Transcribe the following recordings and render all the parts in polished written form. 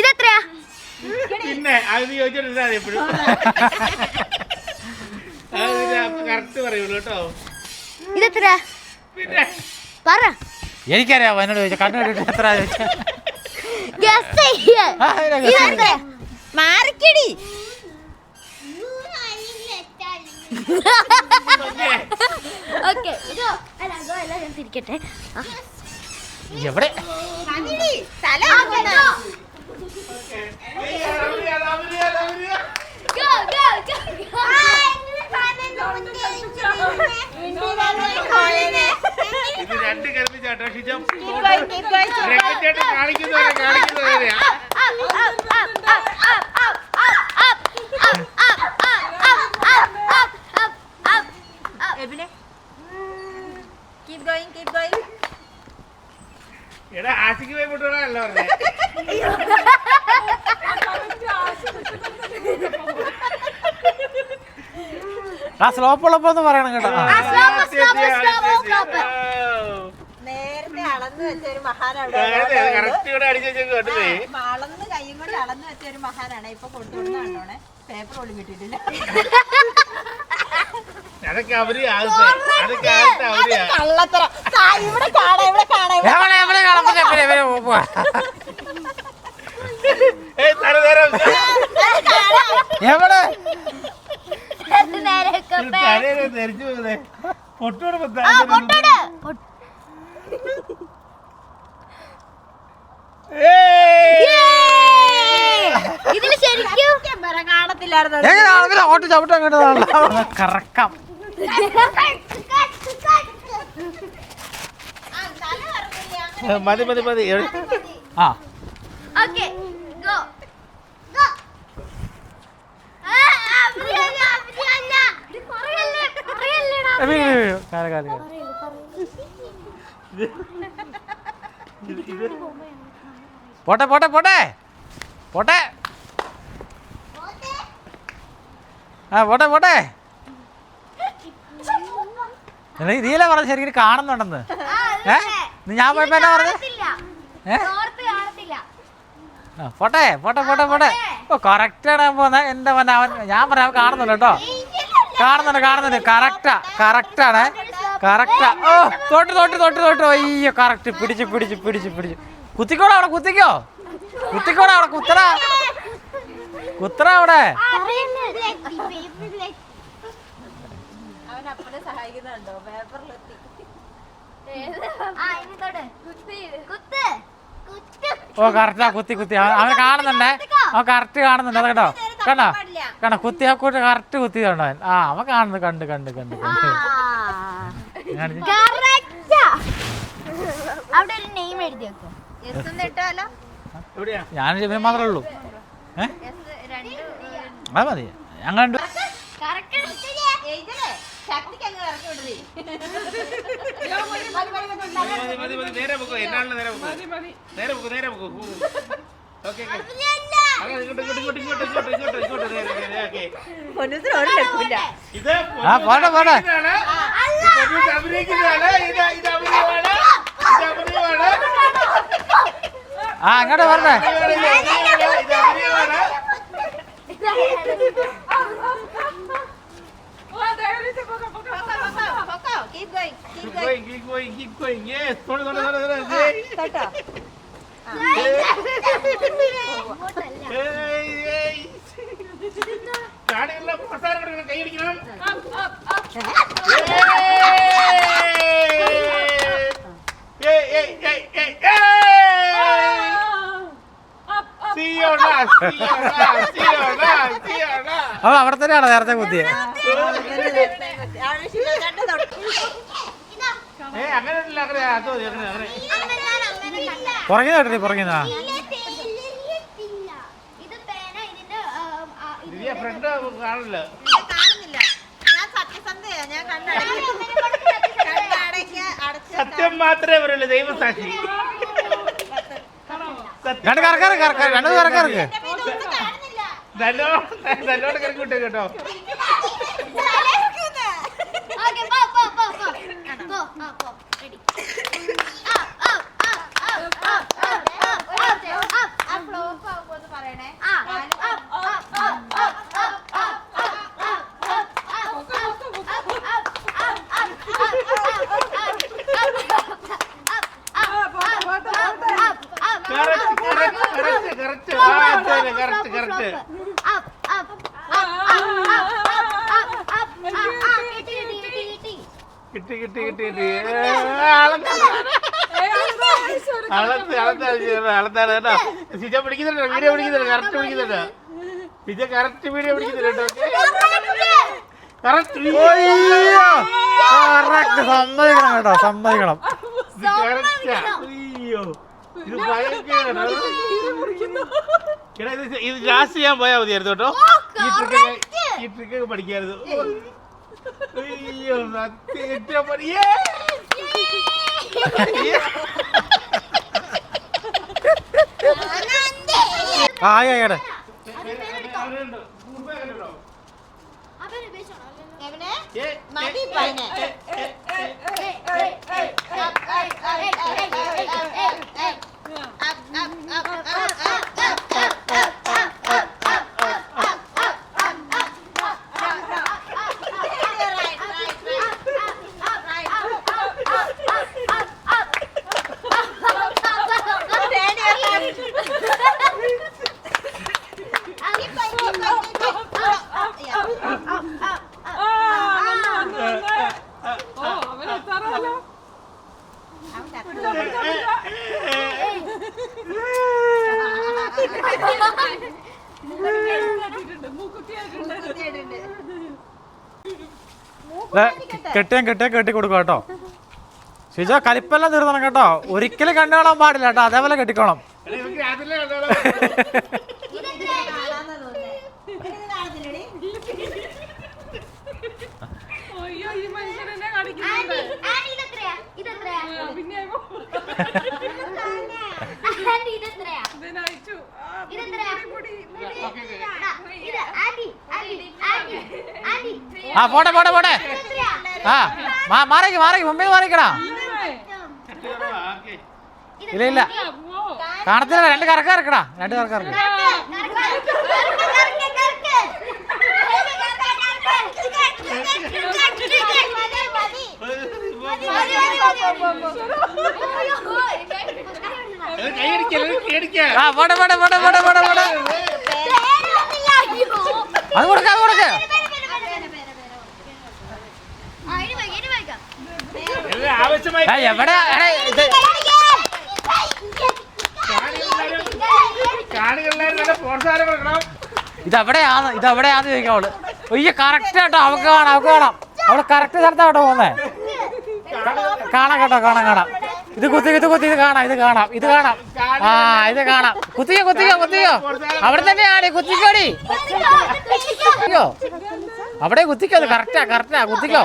ഇതെത്രയാ? പിന്നെ അത് ചോദിച്ചിട്ടില്ല എപ്പോഴും കറക്റ്റ് പറയുള്ളൂ കേട്ടോ. ഇതെത്രയാ? പിന്നെ പറ. എനിക്കറിയാം എന്നോട് ചോദിച്ചാ കണ്ണു എത്ര മാറിക്കടി. ഓക്കെ എല്ലാം തിരിക്കട്ടെ. എവിടെ ഇത് രണ്ട് കരുതിച്ചാട്ടോ ഷിജം കാണിക്കുന്നവരെ കാണിക്കുന്നവരെയാ. എടാ ആശിക്ക് പോയി വിട്ടോളാല്ലോ പറഞ്ഞേ. ആ സ്ലോപ്പുള്ളപ്പോന്ന് പറയണം കേട്ടോ. നേരത്തെ അളന്ന് വെച്ച ഒരു മഹാനാണ്. അളന്ന് കൈയും കൊണ്ട് അളന്ന് വെച്ച ഒരു മഹാനാണ്. ഇപ്പൊ കൊടുത്തോണ്ട് കണ്ടോണേ പേപ്പർ പോലും കിട്ടിയിട്ടില്ല. അതൊക്കെ അവര് അതൊക്കെ അവര് കള്ളത്തരം. ഇവിടെ കാണാം ഇവിടെ കാണാം. എവിടെ ധരിച്ചു പോകുന്നേ പൊട്ടോട് ഇതില് ശരിക്കും കാണത്തില്ലായിരുന്നു. ഓട്ട് ചവിട്ടം കറക്കാം. മതി മതി മതി. ആ ഓക്കേ ഗോ ഗോ. പോട്ടെ പോട്ടെ പോട്ടെ പോട്ടെ ആ പോട്ടെ പോട്ടെ. നീല പറഞ്ഞ ശരിക്കും കാണുന്നുണ്ടെന്ന്. ഞാൻ പോയപ്പോ എന്നാ പറഞ്ഞു? പോട്ടെ പോട്ടെ പോട്ടെ പോട്ടെ. ഓ കറക്റ്റാണ് പോന്നെ എന്റെ മോനെ. അവൻ ഞാൻ പറയാൻ കാണുന്നുണ്ട് കേട്ടോ. കാണുന്നുണ്ട് കാണുന്നുണ്ട്. കറക്റ്റാണ് കറക്റ്റാ. ഓ തൊട്ട് തൊട്ട് തൊട്ട് തൊട്ട്. അയ്യോ കറക്റ്റ്. പിടിച്ചു പിടിച്ചു പിടിച്ചു പിടിച്ചു. കുത്തിക്കോടാ അവിടെ. കുത്തിക്കോടാ അവിടെ. കുത്തറ അവിടെ. അവനപ്പനെ സഹായിക്കുന്നുണ്ടോ? പേപ്പറിലെത്തി. ഓ കറക്റ്റാ. കുത്തി അവനെ കാണുന്നുണ്ടേ. അവൻ കറക്റ്റ് കാണുന്നുണ്ട്. അത് കേട്ടോ കണ്ടോ കുത്തി ആ കൂട്ട് കറക്റ്റ് കുത്തിയതുണ്ടോ അവൻ. ആ അവൻ കാണുന്നു. കണ്ട് ഞാൻ ഇവന് മാത്രമേ ഉള്ളൂ. അത് മതി. ഞാൻ കണ്ടു. നേരെ പോക്കോ. എന്നാണ് നേരെ പോക്കോ. നേരെ പോക്കോ. നേരെ പോക്കോ. ഓക്കെ ആ അങ്ങോട്ട് പറഞ്ഞേ. Keep going. Yes. കൈയടിക്കണം. അവ അവിടെ തന്നെയാണോ നേരത്തെ കുത്തിയെ? പുറകിൽ കേട്ടില്ലേ? പുറകിന്നാ ഫ്രണ്ട് കാണില്ല. സത്യം മാത്രമേ പറയുള്ളൂ. ദൈവസാക്ഷി. നല്ലോണം കറക്കി വിട്ടേ കേട്ടോ. പറയണേ. കിട്ടി കിട്ടി കിട്ടി കിട്ടി അളത്താണ് കേട്ടോ. സിജ പിടിക്കുന്നുണ്ട്, വീഡിയോ പിടിക്കുന്നുണ്ട്, കറക്റ്റ് പിടിക്കുന്നുണ്ട്. സിജ കറക്റ്റ് വീഡിയോ പിടിക്കുന്നുണ്ട് കേട്ടോ. സമ്മതിക്കണം കേട്ടോ, സമ്മതിക്കണം. അയ്യോ ഇത് ഭയങ്കര ഇത് ലാസ്റ്റ് ചെയ്യാൻ പോയാൽ മതിയായിരുന്നു കേട്ടോ. ഈ ട്രിക്കൊക്കെ പഠിക്കായിരുന്നു. അയ്യോ സത്യം പഠിയേ. ആയിടെ മതി പൈനെ. കെട്ടിയാൻ കെട്ടി കൊടുക്കും കേട്ടോ. ഷിജ കലിപ്പെല്ലാം തീർന്നണം കേട്ടോ. ഒരിക്കലും കണ്ടു കാണാൻ പാടില്ല കേട്ടോ, അതേപോലെ കെട്ടിക്കോണം. ആ പോട്ടെ പോട്ടെ പോട്ടെ. ആ മാറിക്ക് മാറിക്ക് മുമ്പിൽ മാറിക്കടാ. ഇല്ല ഇല്ല കാണത്തില്ല. രണ്ട് കറക്ക ഇറക്കടാ, രണ്ട് കറക്ക ഇറക്ക. ആ പോട്ടെ പോട്ടെ പോട്ടെ പോട്ടെ പോട്ടെ പോട്ടെ. അത് കൊടുക്ക അത് കൊടുക്ക. എവിടെ ഇതെവിടെയാന്ന് ചോദിക്കാം അവള്. ഒയ്യ കറക്റ്റ് കേട്ടോ, അവക്ക് കാണാം അവക്ക് കാണാം. അവള് കറക്റ്റ് സ്ഥലത്താ കേട്ടോ പോന്നേ. കാണാം കേട്ടോ, കാണാം കാണാം. ഇത് കുത്തി ഇത് കുത്തി ഇത് കാണാം ഇത് കാണാം ഇത് കാണാം. ആ ഇത് കാണാം. കുത്തിക്കോ കുത്തിക്കോ കുത്തിക്കോ. അവിടെ തന്നെയാണ് കുത്തിക്കോടി. കുത്തിക്കോ അവിടെ കുത്തിക്കോ. അത് കറക്റ്റാ കറക്റ്റാ കുത്തിക്കോ.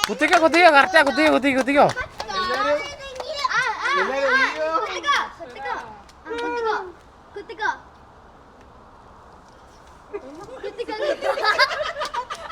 കുത്തിക്കോ കുത്തിക്കോ കറക്റ്റാ കുത്തിക്കോ കുത്തിക്കോ കുത്തിക്കോ.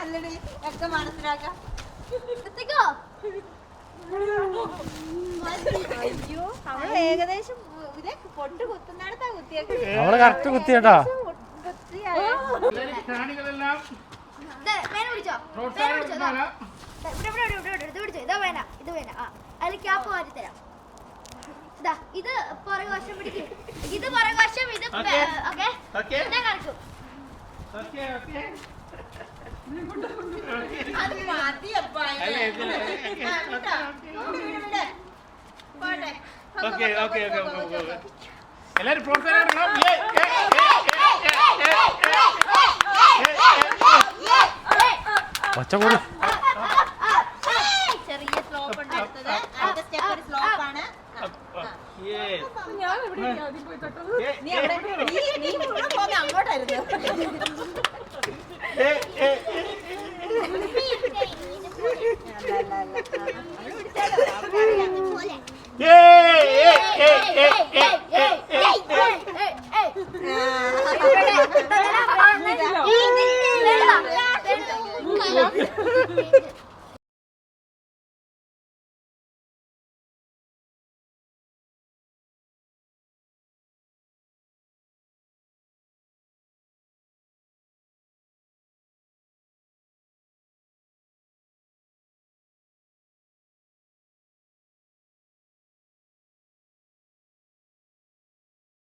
അല്ലടി ഒക്കെ മനസ്സിലാക്കാം. അയ്യോ അവള് ഏകദേശം ഇത് പൊട്ട് കുത്തുന്നിടത്താ കുത്തിയൊക്കെ. അവള് കറക്റ്റ് കുത്തി കേട്ടോ. ഇത് പുറകുവശം പിടിക്കും. ഇത് പുറകുവശം ഇത് ഓക്കെ ഞാൻ കാണിക്കും. അത് മതിയപ്പാ. എല്ലാരും പ്രോത്സാഹനം. ഒച്ചകൂടി. ചെറിയ സ്ലോപ്പ് ഉണ്ട് അടുത്തത്. അടുത്ത സ്റ്റെപ്പ് ഒരു സ്ലോപ്പ് ആണ്. നീ അവിടെ നീ മുഴുവൻ പോകുന്ന അങ്ങോട്ടായിരുന്നു.